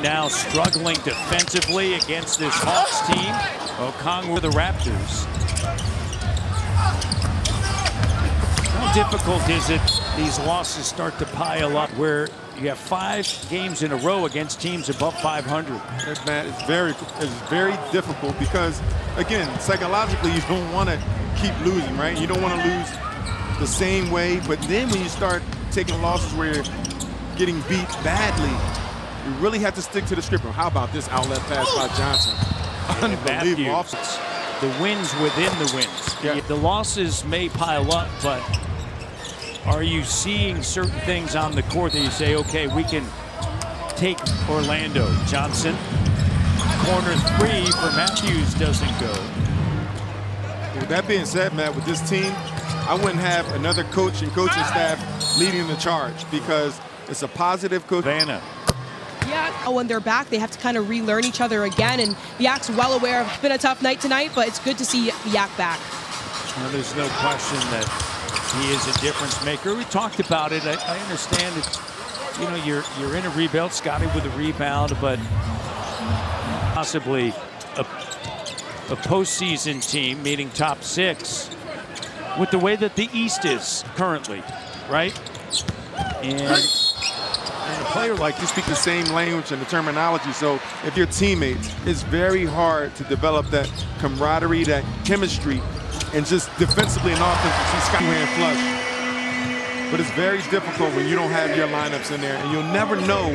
now struggling defensively against this Hawks team. Okongwu, the Raptors. How difficult is it these losses start to pile up where you have 5 games in a row against teams above 500? Matt, it's very difficult because, again, psychologically you don't want to keep losing, right? You don't want to lose the same way, but then when you start taking losses where you're getting beat badly, you really have to stick to the script. How about this outlet pass by Johnson? Unbelievable. The wins within the wins. Yeah. The losses may pile up, but are you seeing certain things on the court that you say, okay, we can take Orlando? Johnson, corner 3 for Matthews doesn't go. With that being said, Matt, with this team, I wouldn't have another coach and coaching staff leading the charge because it's a positive coach. Vanna. Yeah, when they're back, they have to kind of relearn each other again, and Yak's well aware of it's been a tough night tonight, but it's good to see Yak back. Well, there's no question that he is a difference maker. We talked about it. I understand it. You know, you're in a rebuild. Scotty with a rebound, but possibly a postseason team, meaning top 6, with the way that the East is currently, right? And a player like you speak the same language and the terminology, so if you're teammates, it's very hard to develop that camaraderie, that chemistry, and just defensively and offensively, see Scotty and flush. But it's very difficult when you don't have your lineups in there, and you'll never know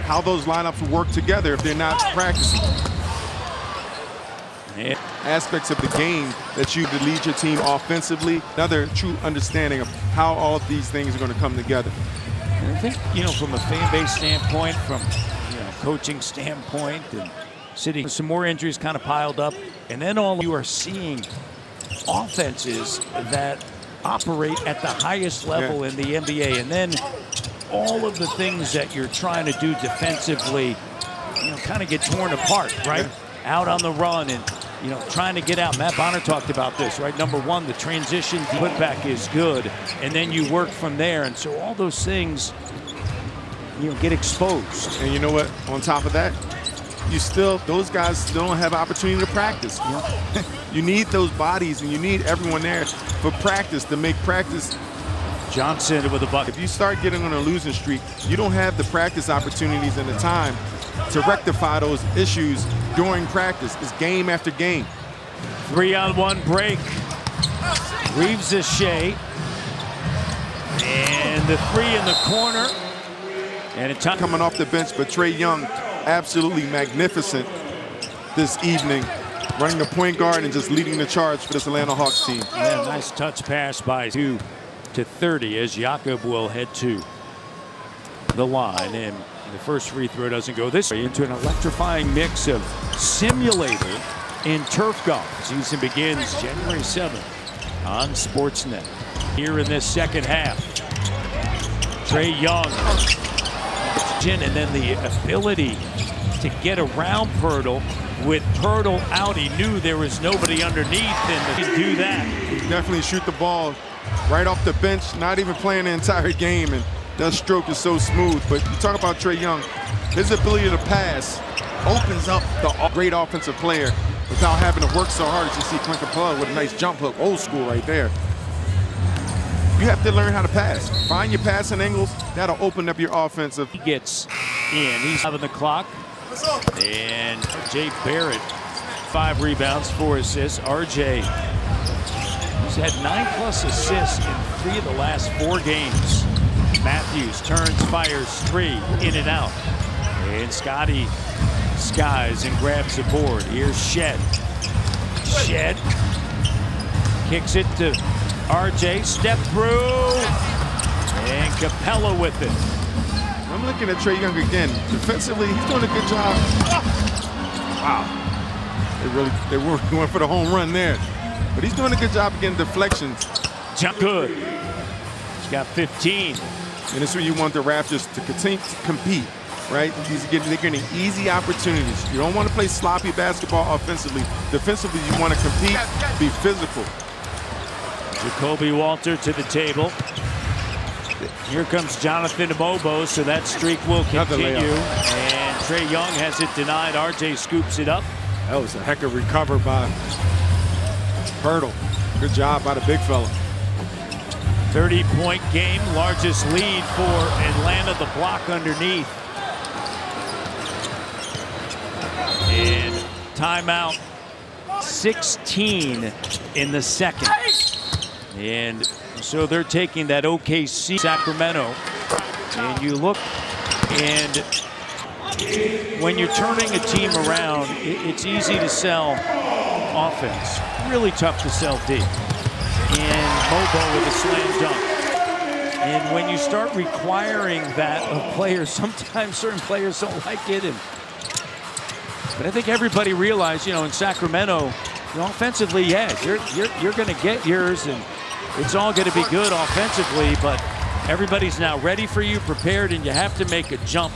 how those lineups will work together if they're not practicing. Yeah. Aspects of the game that you lead your team offensively, another true understanding of how all of these things are going to come together. And I think, you know, from a fan base standpoint, from coaching standpoint, and sitting, some more injuries kind of piled up, and then all you are seeing offenses that operate at the highest level in the NBA, and then all of the things that you're trying to do defensively, kind of get torn apart, right? Out on the run and trying to get out. Matt Bonner talked about this, right? Number 1, the transition putback is good, and then you work from there. And so all those things, get exposed. And you know what? On top of that, those guys still don't have opportunity to practice. You need those bodies, and you need everyone there for practice to make practice. Johnson with a bucket. If you start getting on a losing streak, you don't have the practice opportunities and the time to rectify those issues during practice. It's game after game. 3-on-1 break. Reeves a shea. And the 3 in the corner. And it's coming off the bench, but Trae Young, absolutely magnificent this evening, running the point guard and just leading the charge for this Atlanta Hawks team. Yeah, nice touch pass by 2 to 30 as Jakob will head to the line. And the first free throw doesn't go this way. Into an electrifying mix of simulator and turf golf. Season begins January 7th on Sportsnet. Here in this second half, Trae Young, and then the ability to get around Pirtle. With Pirtle out, he knew there was nobody underneath, and he could do that. He definitely shoot the ball right off the bench, not even playing the entire game, and that stroke is so smooth. But you talk about Trae Young, his ability to pass opens up the great offensive player without having to work so hard, as you see Clint Capella with a nice jump hook, old school right there. You have to learn how to pass. Find your passing angles. That'll open up your offensive. He gets in. He's having the clock. And RJ Barrett, 5 rebounds, 4 assists. RJ, he's had 9+ assists in 3 of the last 4 games. Matthews turns, fires 3, in and out. And Scotty skies and grabs the board. Here's Shed. Shed kicks it to RJ, step through, and Capella with it. I'm looking at Trae Young again. Defensively, he's doing a good job. Wow. They went for the home run there. But he's doing a good job getting deflections. Jump good. He's got 15. And it's where you want the Raptors to continue to compete, right? They're getting easy opportunities. You don't want to play sloppy basketball offensively. Defensively, you want to compete, be physical. Jacoby Walter to the table. Here comes Jonathan Mobo, so that streak will continue. And Trae Young has it denied. RJ scoops it up. That was a heck of a recover by Pirtle. Good job by the big fella. 30-point game, largest lead for Atlanta. The block underneath. And timeout, 16 in the second. And so they're taking that OKC Sacramento. And you look, and when you're turning a team around, it's easy to sell offense. Really tough to sell D. And Mobo with a slam dunk. And when you start requiring that of players, sometimes certain players don't like it. But I think everybody realized, you know, in Sacramento, offensively, yeah, you're going to get yours, and it's all going to be good offensively. But everybody's now ready for you, prepared, and you have to make a jump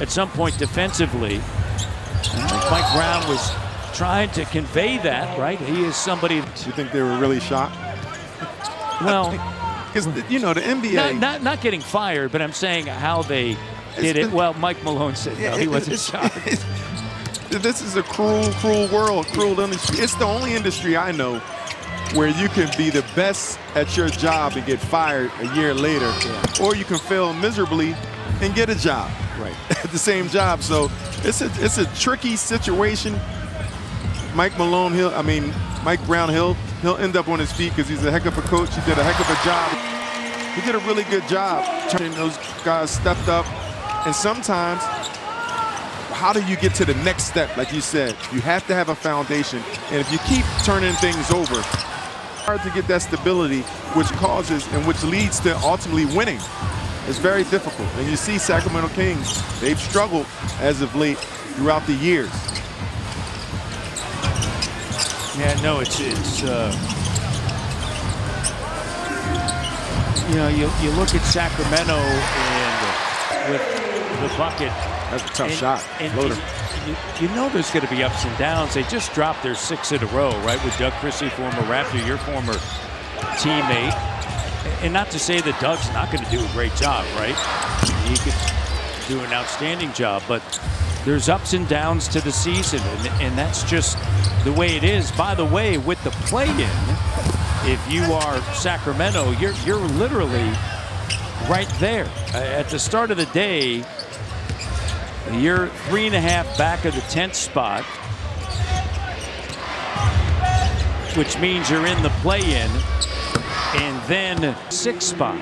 at some point defensively. And I think Mike Brown was trying to convey that, right? He is somebody. You think they were really shocked? Well, because you know the NBA. Not getting fired, but I'm saying how they did it. Well, Mike Malone said no, he wasn't shocked. This is a cruel world, cruel industry. It's the only industry I know where you can be the best at your job and get fired a year later, or you can fail miserably and get a job at the same job. So it's a tricky situation. Mike Malone, Mike Brown, he'll end up on his feet because he's a heck of a coach. He did a heck of a job. He did a really good job. Those guys stepped up, and sometimes, how do you get to the next step? Like you said, you have to have a foundation, and if you keep turning things over, it's hard to get that stability, which causes and which leads to ultimately winning. It's very difficult, and you see Sacramento Kings, they've struggled as of late throughout the years. Yeah, no, it's you know, you look at Sacramento and with the bucket. That's a tough shot. Floater. You know there's going to be ups and downs. They just dropped their 6th in a row, right, with Doug Christie, former Raptor, your former teammate. And not to say that Doug's not going to do a great job, right? He could do an outstanding job, but there's ups and downs to the season, and that's just the way it is. By the way, with the play-in, if you are Sacramento, you're literally right there. At the start of the day, you're 3.5 back of the 10th spot, which means you're in the play-in, and then 6th spot.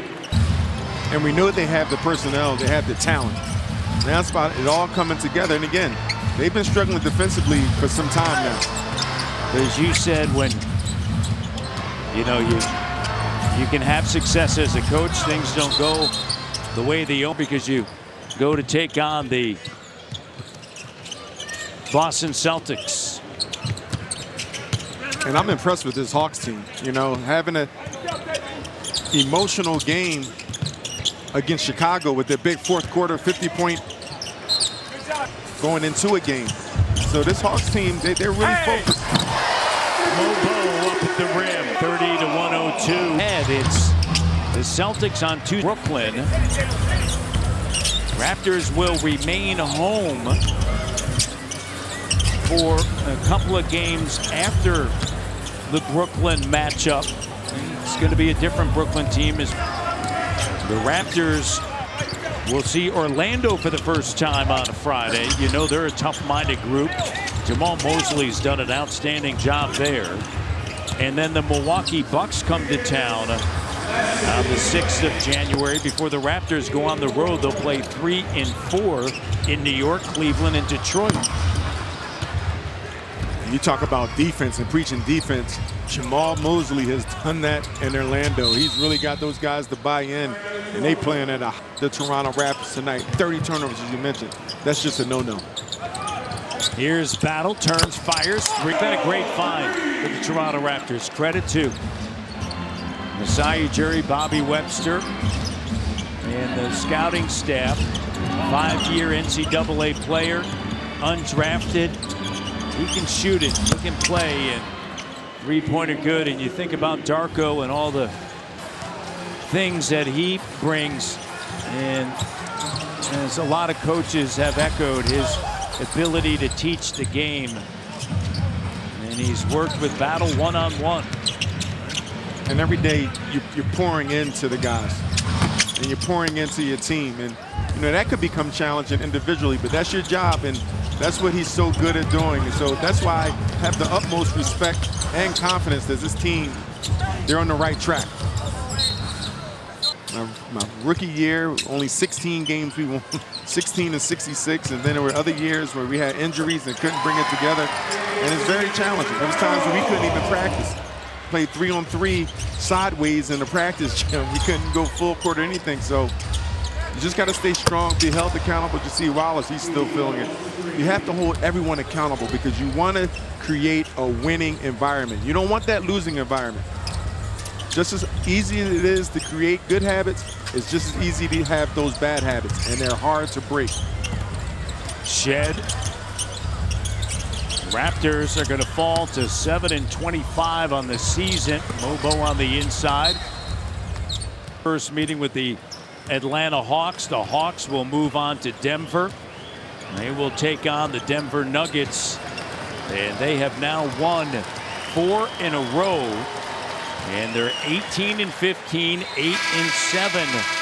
And we know they have the personnel, they have the talent. Now spot it all coming together, and again, they've been struggling defensively for some time now. As you said, when you know you can have success as a coach, things don't go the way they are because you go to take on the Boston Celtics. And I'm impressed with this Hawks team. You know, having an emotional game against Chicago with their big fourth quarter 50-point going into a game. So this Hawks team, they're really focused. Mobo up at the rim, 30-102. And it's the Celtics on 2. Brooklyn. Raptors will remain home for a couple of games after the Brooklyn matchup. It's going to be a different Brooklyn team as the Raptors will see Orlando for the first time on a Friday. You know they're a tough-minded group. Jamal Mosley's done an outstanding job there. And then the Milwaukee Bucks come to town on the 6th of January. Before the Raptors go on the road, they'll play 3 and 4 in New York, Cleveland, and Detroit. You talk about defense and preaching defense. Jamal Mosley has done that in Orlando. He's really got those guys to buy in, and they playing at the Toronto Raptors tonight. 30 turnovers, as you mentioned. That's just a no-no. Here's Battle, turns, fires. Been a great find for the Toronto Raptors. Credit to Masai Ujiri, Bobby Webster, and the scouting staff. 5-year NCAA player, undrafted. He can shoot it, he can play, and three-pointer good. And you think about Darko and all the things that he brings, and as a lot of coaches have echoed, his ability to teach the game. And he's worked with Battle one-on-one. And every day you're pouring into the guys, and you're pouring into your team. And you know that could become challenging individually, but that's your job, and that's what he's so good at doing. And so that's why I have the utmost respect and confidence that this team, they're on the right track. My rookie year, only 16 games we won, 16 and 66, and then there were other years where we had injuries and couldn't bring it together, and it's very challenging. There was times where we couldn't even practice. Played 3-on-3 sideways in the practice gym. We couldn't go full court or anything, so you just got to stay strong, be held accountable. You see Wallace, he's still feeling it. You have to hold everyone accountable because you want to create a winning environment. You don't want that losing environment. Just as easy as it is to create good habits, it's just as easy to have those bad habits, and they're hard to break. Shed. Raptors are going to fall to 7-25 on the season. Mobo on the inside. First meeting with the Atlanta Hawks. The Hawks will move on to Denver. They will take on the Denver Nuggets. And they have now won 4 in a row. And they're 18-15, 8-7